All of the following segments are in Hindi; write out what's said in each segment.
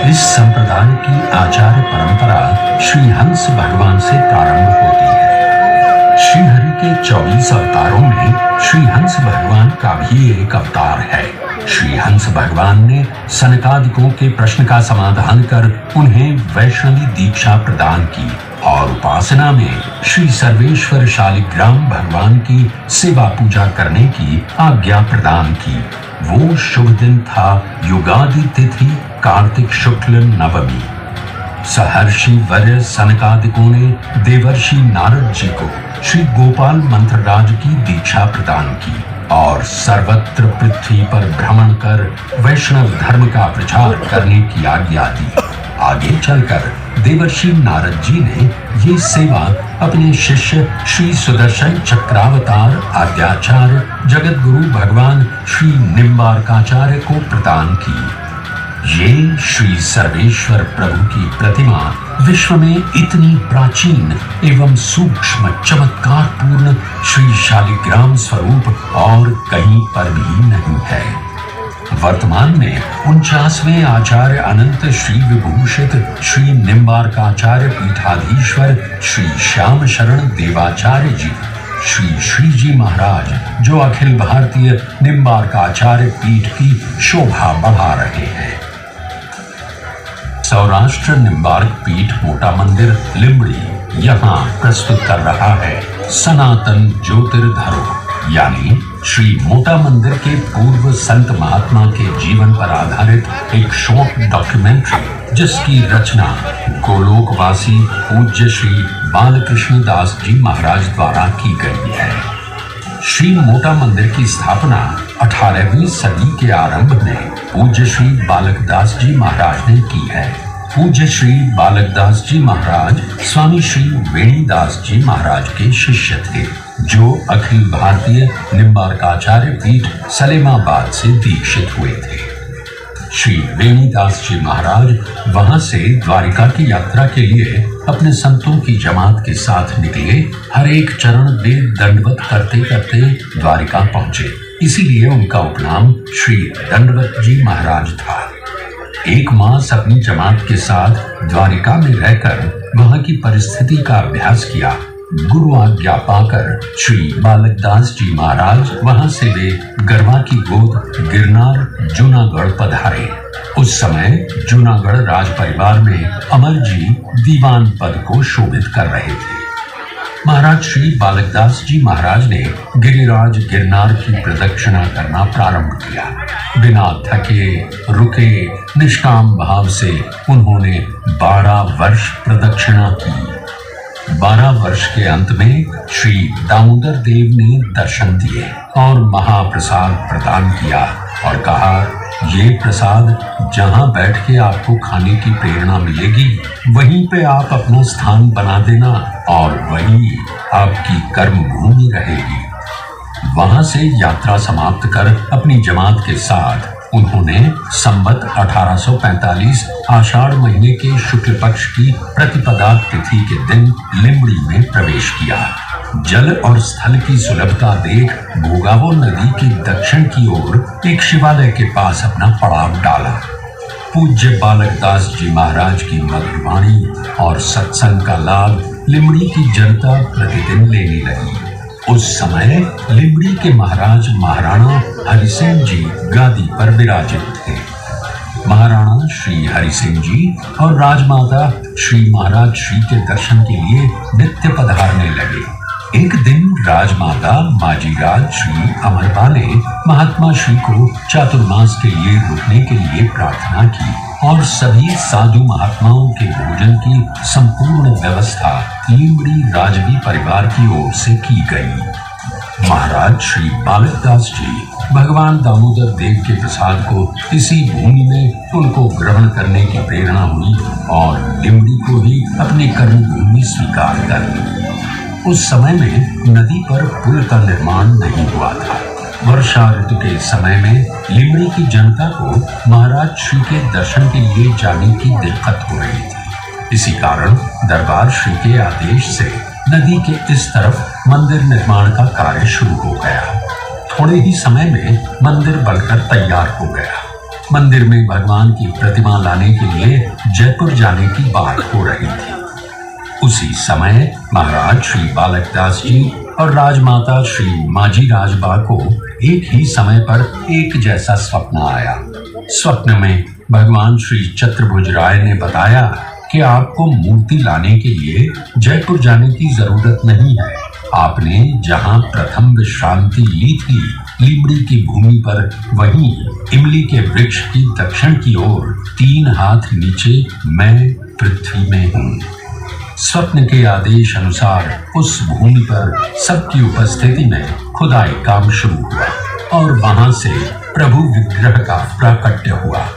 इस संप्रदाय की आचार्य परंपरा श्री हंस भगवान से प्रारंभ होती है। श्री हरि के 24 अवतारों में श्री हंस भगवान का भी एक अवतार है। श्री हंस भगवान ने सनकादिकों के प्रश्न का समाधान कर उन्हें वैष्णवी दीक्षा प्रदान की और उपासना में श्री सर्वेश्वर शालिग्राम भगवान की सेवा पूजा करने की आज्ञा प्रदान की। वो शुभ दिन था युगादि तिथि कार्तिक शुक्ल नवमी। सहर्षि वर्य सनकादिकों ने देवर्षि नारद जी को श्री गोपाल मंत्रराज की दीक्षा प्रदान की और सर्वत्र पृथ्वी पर भ्रमण कर वैष्णव धर्म का प्रचार करने की आज्ञा दी। आगे चलकर देवर्षि नारद जी ने ये सेवा अपने शिष्य श्री सुदर्शन चक्रावतार आद्याचार्य जगत गुरु भगवान श्री निम्बार्काचार्य को प्रदान की। ये श्री सर्वेश्वर प्रभु की प्रतिमा विश्व में इतनी प्राचीन एवं सूक्ष्म चमत्कार पूर्ण श्री शालिग्राम स्वरूप और कहीं पर भी नहीं है। वर्तमान में 49वें आचार्य अनंत श्री विभूषित श्री निम्बार्काचार्य पीठाधीश्वर श्री श्याम शरण देवाचार्य जी श्री श्री जी महाराज जो अखिल भारतीय निम्बार्काचार्य पीठ की शोभा बढ़ा रहे हैं। सौराष्ट्र निम्बार्क पीठ मोटा मंदिर लिंबड़ी यहाँ प्रस्तुत कर रहा है सनातन ज्योतिर्धरो यानी श्री मोटा मंदिर के पूर्व संत महात्मा के जीवन पर आधारित एक शॉर्ट डॉक्यूमेंट्री जिसकी रचना गोलोकवासी पूज्य श्री बालकृष्ण दास जी महाराज द्वारा की गई है। श्री मोटा मंदिर की स्थापना 18वीं सदी के आरंभ में पूज्य श्री बालकदास जी महाराज ने की है। पूज्य श्री बालकदास जी महाराज स्वामी श्री वेणीदास जी महाराज के शिष्य थे जो अखिल भारतीय निम्बार्काचार्य पीठ सलेमाबाद से दीक्षित हुए थे। श्री वेणीदास जी महाराज वहां से द्वारिका की यात्रा के लिए अपने संतों की जमात के साथ निकले। हर एक चरण वे दंडवत करते करते द्वारिका पहुंचे, इसीलिए उनका उपनाम श्री दंडवत जी महाराज था। एक मास अपनी जमात के साथ द्वारिका में रहकर वहां की परिस्थिति का अभ्यास किया। गुरु आज्ञा पाकर श्री बालकदास जी महाराज वहां से वे गरवा की गोद गिरनार जूनागढ़ पधारे। उस समय जूनागढ़ राज परिवार में अमर जी दीवान पद को शोभित कर रहे थे। महाराज श्री बालकदास जी महाराज ने गिरिराज गिरनार की प्रदक्षिणा करना प्रारंभ किया। बिना थके रुके निष्काम भाव से उन्होंने 12 वर्ष प्रदक्षिणा की। 12 वर्ष के अंत में श्री दामोदर देव ने दर्शन दिए और महाप्रसाद प्रदान किया और कहा, ये प्रसाद जहां बैठ के आपको खाने की प्रेरणा मिलेगी वहीं पे आप अपना स्थान बना देना और वही आपकी कर्म भूमि रहेगी। वहां से यात्रा समाप्त कर अपनी जमात के साथ उन्होंने संवत 1845 आषाढ़ महीने के शुक्ल पक्ष की प्रतिपदा तिथि के दिन लिंबड़ी में प्रवेश किया। जल और स्थल की सुलभता देख भोगावो नदी की दक्षिण की ओर एक शिवालय के पास अपना पड़ाव डाला। पूज्य बालकदास जी महाराज की मधुर वाणी और सत्संग का लाभ लिंबड़ी की जनता प्रतिदिन लेने लगी। उस समय लिंबड़ी के महाराज महाराणा हरिसिंह जी गादी पर विराजित थे। महाराणा श्री हरिसिंह जी और राजमाता श्री महाराज श्री के दर्शन के लिए नित्य पधारने लगे। एक दिन राजमाता माजीराज श्री अमरबा ने महात्मा श्री को चातुर्मास के लिए रुकने के लिए प्रार्थना की और सभी साधु महात्माओं के भोजन की संपूर्ण व्यवस्था लिंबड़ी राजवी परिवार की ओर से की गई। महाराज श्री बालकदास जी भगवान दामोदर देव के प्रसाद को इसी भूमि में उनको ग्रहण करने की प्रेरणा हुई और लिंबड़ी को ही अपनी कर्म भूमि स्वीकार कर ली। उस समय में नदी पर पुल का निर्माण नहीं हुआ था। वर्षा ऋतु के समय में लिंबड़ी की जनता को महाराज श्री के दर्शन के लिए जाने की दिक्कत हो रही थी। इसी कारण दरबार श्री के आदेश से नदी के इस तरफ मंदिर निर्माण का कार्य शुरू हो गया। थोड़े ही समय में मंदिर बनकर तैयार हो गया मंदिर में भगवान की प्रतिमा लाने के लिए जयपुर जाने की बात हो रही थी। उसी समय महाराज श्री बालकदास जी और राजमाता श्री माजी राजबा को एक ही समय पर एक जैसा स्वप्न आया। स्वप्न में भगवान श्री चतुर्भुज राय ने बताया कि आपको मूर्ति लाने के लिए जयपुर जाने की जरूरत नहीं है। आपने जहां प्रथम विश्रांति ली थी लिमड़ी की भूमि पर, वहीं इमली के वृक्ष की दक्षिण की ओर 3 हाथ नीचे मैं पृथ्वी में हूँ। स्वप्न के आदेश अनुसार उस भूमि पर सबकी उपस्थिति में खुदाई काम शुरू हुआ और वहां से प्रभु विग्रह का प्राकट्य हुआ।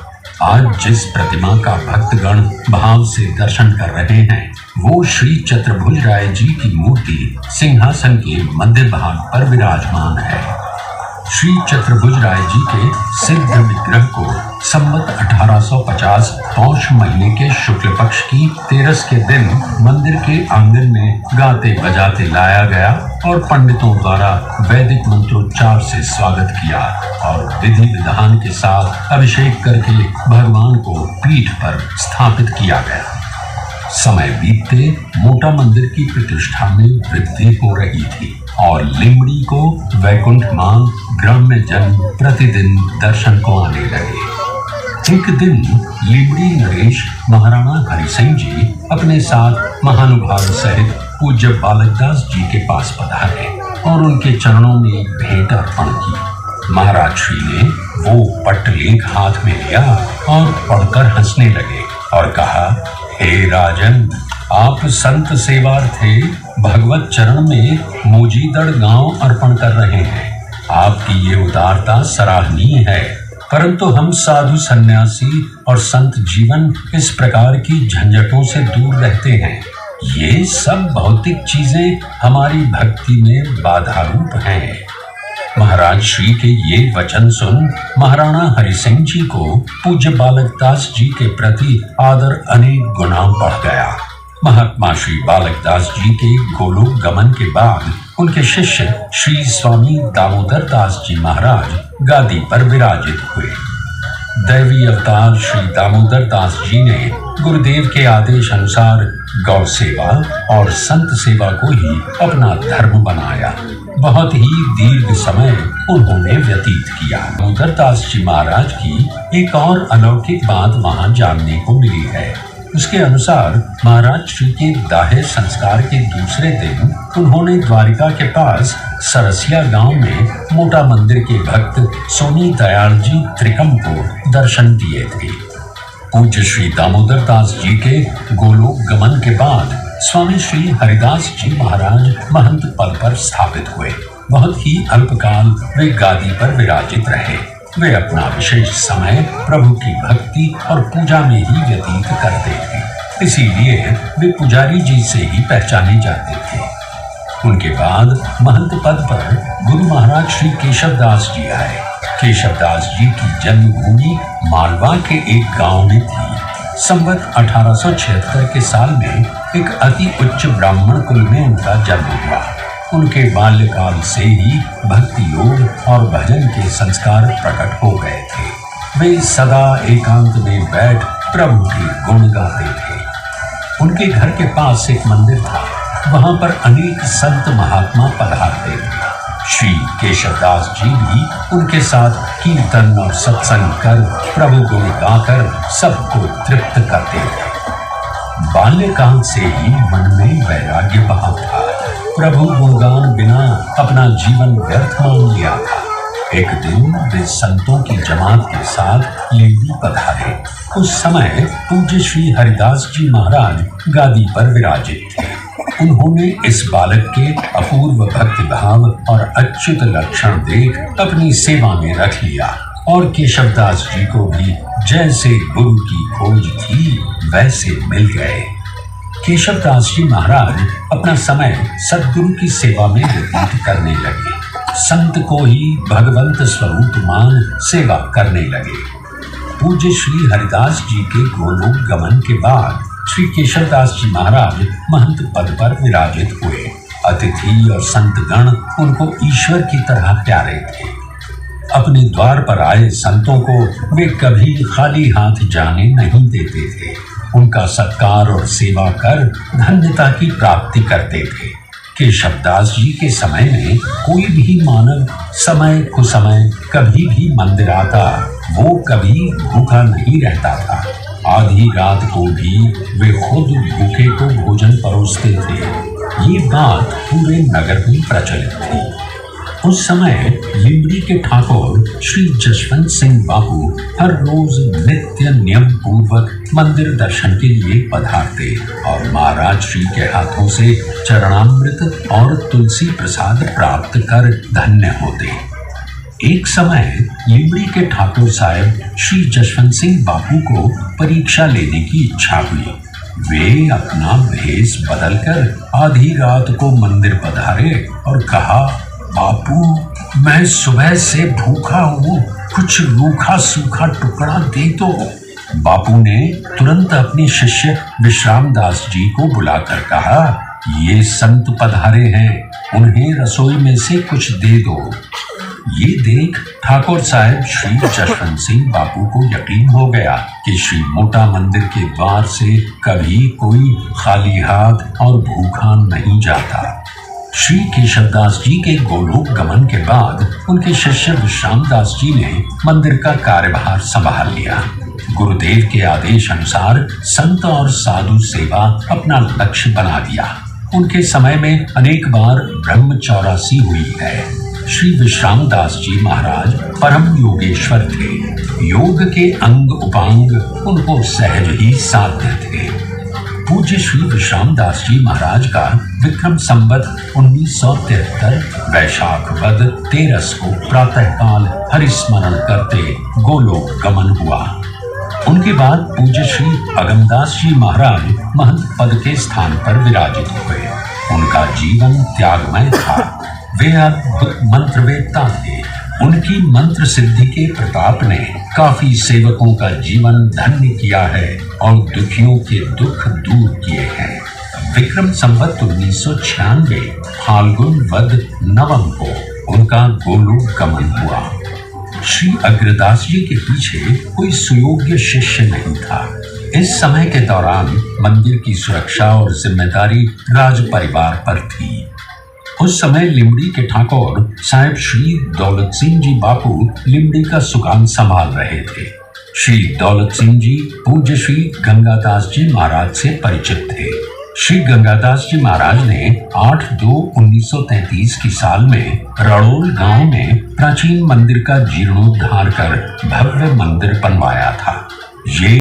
आज जिस प्रतिमा का भक्तगण भाव से दर्शन कर रहे हैं वो श्री चतुर्भुज राय जी की मूर्ति सिंहासन के मध्य भाग पर विराजमान है। श्री चतुर्भुज राय जी के सिद्ध विग्रह को संवत 1850 पौष महीने के शुक्ल पक्ष की 13 के दिन मंदिर के आंगन में गाते बजाते लाया गया और पंडितों द्वारा वैदिक मंत्रोच्चार से स्वागत किया और विधि विधान के साथ अभिषेक करके भगवान को पीठ पर स्थापित किया गया। समय बीतते मोटा मंदिर की प्रतिष्ठा में वृद्धि हो रही थी और लिमड़ी को वैकुंठमान ग्राम्य जन प्रतिदिन दर्शन को आने लगे। एक दिन लिमड़ी नरेश महाराणा हरि सिंह जी अपने साथ महानुभाव सहित पूज्य बालकदास जी के पास पधारे और उनके चरणों में भेंट अर्पण की। महाराज श्री ने वो पट्टलेख हाथ में लिया और पढ़कर हंसने लगे और कहा, हे राजन, आप संत सेवार्थे भगवत चरण में मोजीदड़ गांव अर्पण कर रहे हैं। आपकी ये उदारता सराहनीय है, परंतु हम साधु सन्यासी और संत जीवन इस प्रकार की झंझटों से दूर रहते हैं। ये सब भौतिक चीजें हमारी भक्ति में बाधा रूप हैं। महाराज श्री के ये वचन सुन महाराणा हरि सिंह जी को पूज्य बालकदास जी के प्रति आदर अनेक गुना बढ़ गया। महात्मा श्री बालकदास जी के गोलोक गमन के बाद उनके शिष्य श्री स्वामी दामोदर दास जी महाराज गादी पर विराजित हुए। दैवी अवतार श्री दामोदर दास जी ने गुरुदेव के आदेश अनुसार गौ सेवा और संत सेवा को ही अपना धर्म बनाया। बहुत ही दीर्घ समय उन्होंने व्यतीत किया। दामोदर दास जी महाराज की एक और अलौकिक बात वहां जानने को मिली है। उसके अनुसार महाराज श्री के दाहे संस्कार के दूसरे दिन उन्होंने द्वारिका के पास सरसिया गांव में मोटा मंदिर के भक्त सोनी दयाल जी त्रिकम को दर्शन दिए थे। पूज्य श्री दामोदर दास जी के गोलोक गमन के बाद स्वामी श्री हरिदास जी महाराज महंत पद पर स्थापित हुए। बहुत ही अल्पकाल वे गादी पर विराजित रहे। वे अपना विशेष समय प्रभु की भक्ति और पूजा में ही व्यतीत करते थे, इसीलिए वे पुजारी जी से ही पहचाने जाते थे। उनके बाद महंत पद पर गुरु महाराज श्री केशवदास जी आए। केशवदास जी की जन्मभूमि मालवा के एक गांव में थी। संवत 1876 के साल में एक अति उच्च ब्राह्मण कुल में उनका जन्म हुआ। उनके बाल्यकाल से ही भक्ति योग और भजन के संस्कार प्रकट हो गए थे। वे सदा एकांत में बैठ प्रभु के गुण गाते थे। उनके घर के पास एक मंदिर था, वहां पर अनेक संत महात्मा पधारते थे। श्री केशवदास जी भी उनके साथ कीर्तन और सत्संग कर प्रभु गुण गाकर सबको तृप्त करते थे। बाल्यकाल से ही मन में वैराग्य बहा था। प्रभु गुणगान बिना अपना जीवन व्यर्थ मान लिया था। एक दिन वे संतों की जमात के साथ लिमड़ी पधारे। उस समय पूज्य श्री हरिदास जी महाराज गादी पर विराजित थे। उन्होंने इस बालक के अपूर्व भक्ति भाव और अच्युत लक्षण देख अपनी सेवा में रख लिया और केशवदास जी को भी जैसे गुरु की खोज थी वैसे मिल गए। केशवदास जी महाराज अपना समय सद्गुरु की सेवा में व्यतीत करने लगे। संत को ही भगवंत स्वरूप मान सेवा करने लगे। पूज्य श्री हरिदास जी के गोलोक गमन के बाद श्री केशवदास जी महाराज महंत पद पर विराजित हुए। अतिथि और संतगण उनको ईश्वर की तरह प्यारे थे। अपने द्वार पर आए संतों को वे कभी खाली हाथ जाने नहीं देते थे। उनका सत्कार और सेवा कर धन्यता की प्राप्ति करते थे। केशवदास जी के समय में कोई भी मानव समय कुसमय कभी भी मंदिर आता, वो कभी भूखा नहीं रहता था। आधी रात को भी वे खुद भूखे को भोजन परोसते थे। ये बात पूरे नगर में प्रचलित थी। उस समय लिमड़ी के ठाकुर श्री जसवंत सिंह बापू हर रोज नित्य नियम पूर्वक मंदिर दर्शन के लिए पधारते और महाराज श्री के हाथों से चरणामृत और तुलसी प्रसाद प्राप्त कर धन्य होते। एक समय लिमड़ी के ठाकुर साहब श्री जसवंत सिंह बापू को परीक्षा लेने की इच्छा हुई। वे अपना भेष बदलकर आधी रात को मंदिर पधारे और कहा, बापू मैं सुबह से भूखा हूँ, कुछ रूखा सूखा टुकड़ा दे दो। बापू ने तुरंत अपने शिष्य विश्राम दास जी को बुलाकर कहा, ये संत पधारे हैं, उन्हें रसोई में से कुछ दे दो। ये देख ठाकुर साहब श्री जसवंत सिंह बापू को यकीन हो गया कि श्री मोटा मंदिर के द्वार से कभी कोई खाली हाथ और भूखा नहीं जाता। श्री केशवदास जी के गोलोक गमन के बाद उनके शिष्य विश्राम दास जी ने मंदिर का कार्यभार संभाल लिया। गुरुदेव के आदेश अनुसार संत और साधु सेवा अपना लक्ष्य बना दिया। उनके समय में अनेक बार ब्रह्म चौरासी हुई है। श्री विश्राम दास जी महाराज परम योगेश्वर थे। योग के अंग उपांग उनको सहज ही साध्य थे। पूज्य श्री विश्राम दास जी महाराज का विक्रम संवत 1973 वैशाख वद 13 को प्रातःकाल हरिस्मरण करते गोलोक गमन हुआ। उनके बाद पूज्य श्री अगमदास जी महाराज महंत पद के स्थान पर विराजित हुए। उनका जीवन त्यागमय था। वे अद्भुत मंत्रवेत्ता थे। उनकी मंत्र सिद्धि के प्रताप ने काफी सेवकों का जीवन धन्य किया है और दुखियों के दुख दूर किए हैं। विक्रम संवत 1996 फाल्गुन वद 9 को उनका गोलोक गमन हुआ। श्री अग्रदास जी के पीछे कोई सुयोग्य शिष्य नहीं था। इस समय के दौरान मंदिर की सुरक्षा और जिम्मेदारी राज परिवार पर थी। उस समय लिमड़ी के ठाकुर साहब श्री दौलत सिंह जी बापू लिमड़ी का सुकान संभाल रहे थे। श्री दौलत सिंह जी पूज्य श्री गंगादास जी महाराज से परिचित थे। श्री गंगादास जी महाराज ने 8/2/1933 की साल में रड़ोल गांव में प्राचीन मंदिर का जीर्णोद्धार कर भव्य मंदिर बनवाया था। ये